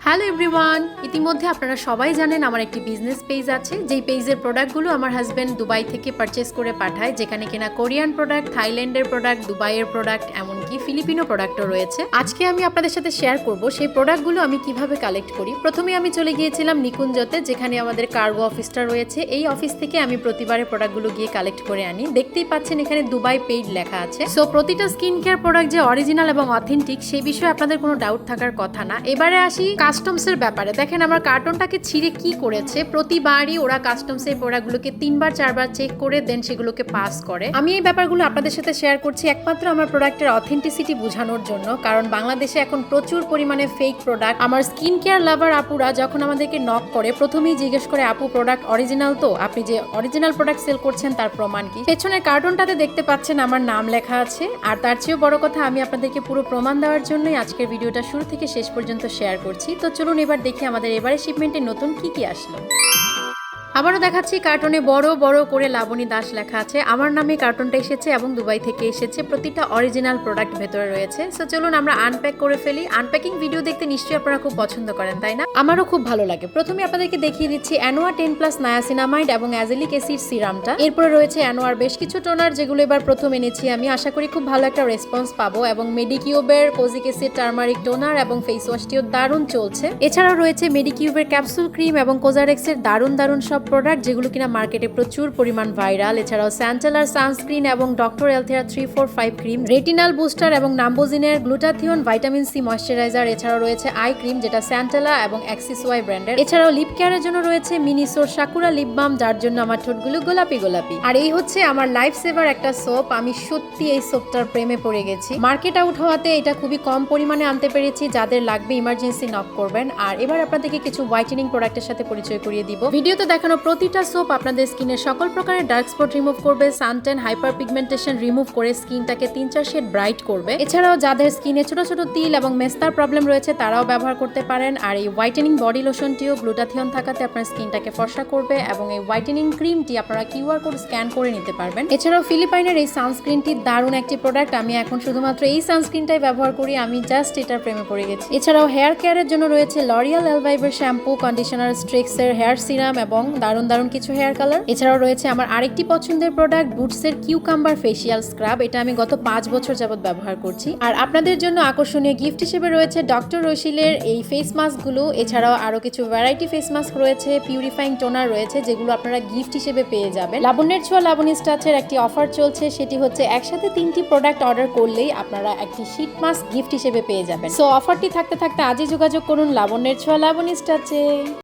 Hello everyone, ইতিমধ্যে আপনারা সবাই জানেন আমার একটি বিজনেস পেজ আছে, যেই পেজের প্রোডাক্টগুলো আমার হাজব্যান্ড দুবাই থেকে পারচেস করে পাঠায়, যেখানে কিনা কোরিয়ান প্রোডাক্ট, থাইল্যান্ডের প্রোডাক্ট, দুবাইয়ের প্রোডাক্ট, এমনকি ফিলিপিনো প্রোডাক্টও রয়েছে। আজকে আমি আপনাদের সাথে শেয়ার করব সেই প্রোডাক্টগুলো আমি কিভাবে কালেক্ট করি। প্রথমে আমি চলে গিয়েছিলাম নিকুঞ্জতে, যেখানে আমাদের কার্গো অফিসটা রয়েছে। এই অফিস থেকে আমি প্রতিবারে প্রোডাক্টগুলো গিয়ে কালেক্ট করে আনি। দেখতেই পাচ্ছেন এখানে দুবাই পেইড লেখা আছে। সো প্রতিটা স্কিন কেয়ার প্রোডাক্ট যে অরিজিনাল এবং অথেন্টিক সেই বিষয়ে আপনাদের কোনো ডাউট থাকার কথা না। এবারে আসি কাস্টমসের ব্যাপারে। দেখেন আমার কার্টনটাকে ছিঁড়ে কি করেছে। প্রতিবারই ওরা কাস্টমসের প্রোডাক্টগুলোকে 3বার 4বার চেক করে দেন সেগুলোকে পাস করে। আমি এই ব্যাপারগুলো আপনাদের সাথে শেয়ার করছি একমাত্র আমার প্রোডাক্টের অথেন্টিসিটি বোঝানোর জন্য, কারণ বাংলাদেশে এখন প্রচুর পরিমাণে ফেক প্রোডাক্ট। আমার স্কিন কেয়ার লাভার আপুরা যখন আমাদেরকে নক করে প্রথমেই জিজ্ঞেস করে, আপু প্রোডাক্ট অরিজিনাল তো? আপনি যে অরিজিনাল প্রোডাক্ট সেল করছেন তার প্রমাণ কি? পেছনের কার্টনটাতে দেখতে পাচ্ছেন আমার নাম লেখা আছে। আর তার চেয়েও বড় কথা, আমি আপনাদেরকে পুরো প্রমাণ দেওয়ার জন্যই আজকের ভিডিওটা শুরু থেকে শেষ পর্যন্ত শেয়ার করছি। তো চলুন এবার দেখি আমাদের এবারে শিপমেন্টে নতুন কি কি আসলো। আবারও দেখাচ্ছি, কার্টনে বড় বড় করে লাবণী দাস লেখা আছে। আমার নামে কার্টনটা এসেছে এবং দুবাই থেকে এসেছে। প্রতিটা অরিজিনাল প্রোডাক্ট ভেতরে রয়েছে। সো চলুন আমরা আনপ্যাক করে ফেলি। আনপ্যাকিং ভিডিও দেখতে নিশ্চয়ই আপনারা খুব পছন্দ করেন, তাই না? আমারও খুব ভালো লাগে। প্রথমে আপনাদেরকে দেখিয়ে দিচ্ছি অ্যানোয়া 10+ নায়াসিনামাইড এবং অ্যাজেলিক অ্যাসিড সিরামটা। এরপরে রয়েছে অ্যানোয়ার বেশ কিছু টোনার, যেগুলো এবার প্রথম এনেছি আমি। আশা করি খুব ভালো একটা রেসপন্স পাবো। এবং মেডিকিউবের কোজিক অ্যাসিড টার্মারিক টোনার এবং ফেস ওয়াশটিও দারুণ চলছে। এছাড়াও রয়েছে মেডিকিউবের ক্যাপসুল ক্রিম এবং কোজারেক্সের দারুণ দারুণ সব প্রোডাক্ট, যেগুলো কিনা মার্কেটে প্রচুর পরিমাণ ভাইরাল। এছাড়াও স্যান্টেলার সানস্ক্রিন এবং ডক্টর এলথেরা 345 ক্রিম, রেটিনাল বুস্টার এবং নাম্বোজিনের গ্লুটাথিয়ন ভাইটামিন সি ময়শ্চারাইজার। এছাড়াও রয়েছে আই ক্রিম, যেটা স্যান্টেলা এবং অ্যাক্সিস ওয়াই ব্র্যান্ডের। এছাড়াও লিপ কেয়ারের জন্য রয়েছে মিনিসোর সাকুরা লিপ বাম, যার জন্য আমার ঠোঁটগুলো গোলাপি গোলাপি। আর এই হচ্ছে আমার লাইফ সেভার একটা সোপ। আমি সত্যি এই সোপটার প্রেমে পড়ে গেছি। মার্কেট আউট হওয়াতে এটা খুবই কম পরিমাণে আনতে পেরেছি। যাদের লাগবে ইমার্জেন্সি নক করবেন। আর এবার আপনাদেরকে কিছু হোয়াইটেনিং প্রোডাক্টের সাথে পরিচয় করিয়ে দিব। ভিডিওতে দেখানো প্রতিটা সোপ আপনাদের স্কিনের সকল প্রকারের ডার্ক স্পট রিমুভ করবে, সানটেন হাইপার পিগমেন্টেশন রিমুভ করে স্কিনটাকে 3-4 শেড ব্রাইট করবে। এছাড়াও যাদের স্কিনে ছোট ছোট তিল এবং মেস্তার প্রবলেম রয়েছে তারাও ব্যবহার করতে পারেন। আর এই হোয়াইটেনিং বডি লোশনটিও গ্লুটাথিয়ন থাকাতে আপনার স্কিনটাকে ফর্সা করবে। এবং এই হোয়াইটেনিং ক্রিমটি আপনারা কিউআর কোড স্ক্যান করে নিতে পারবেন। এছাড়াও ফিলিপাইনের এই সানস্ক্রিনটি দারুণ একটি প্রোডাক্ট। আমি এখন শুধুমাত্র এই সানস্ক্রিনটাই ব্যবহার করি। আমি জাস্ট এটার প্রেমে পড়ে গেছি। এছাড়াও হেয়ার কেয়ারের জন্য রয়েছে লরিয়াল এলভাইভের শ্যাম্পু, কন্ডিশনার, স্ট্রিক্সের হেয়ার সিরাম এবং দারুণ দারুণ কিছু হেয়ার কালার। এছাড়াও রয়েছে আমার আরেকটি পছন্দের প্রোডাক্ট, বুটসের কিউকাম্বার ফেসিয়াল স্ক্রাব। এটা আমি গত 5 বছর যাবত ব্যবহার করছি। আর আপনাদের জন্য আকর্ষণীয় গিফট হিসেবে রয়েছে ডক্টর রশিলের এই ফেস মাস্কগুলো। এছাড়াও আরো কিছু ভ্যারাইটি ফেস মাস্ক রয়েছে, পিউরিফাইং টোনার রয়েছে, যেগুলো আপনারা গিফট হিসেবে পেয়ে যাবেন। লাবণ্যের ছোঁয়া লাবণী স্টাচের একটি অফার চলছে, সেটি হচ্ছে একসাথে 3টি প্রোডাক্ট অর্ডার করলেই আপনারা একটি শীট মাস্ক গিফট হিসেবে পেয়ে যাবেন। সো অফারটি থাকতে থাকতে আজই যোগাযোগ করুন লাবণ্যের ছোঁয়া লাবণী স্টাচে।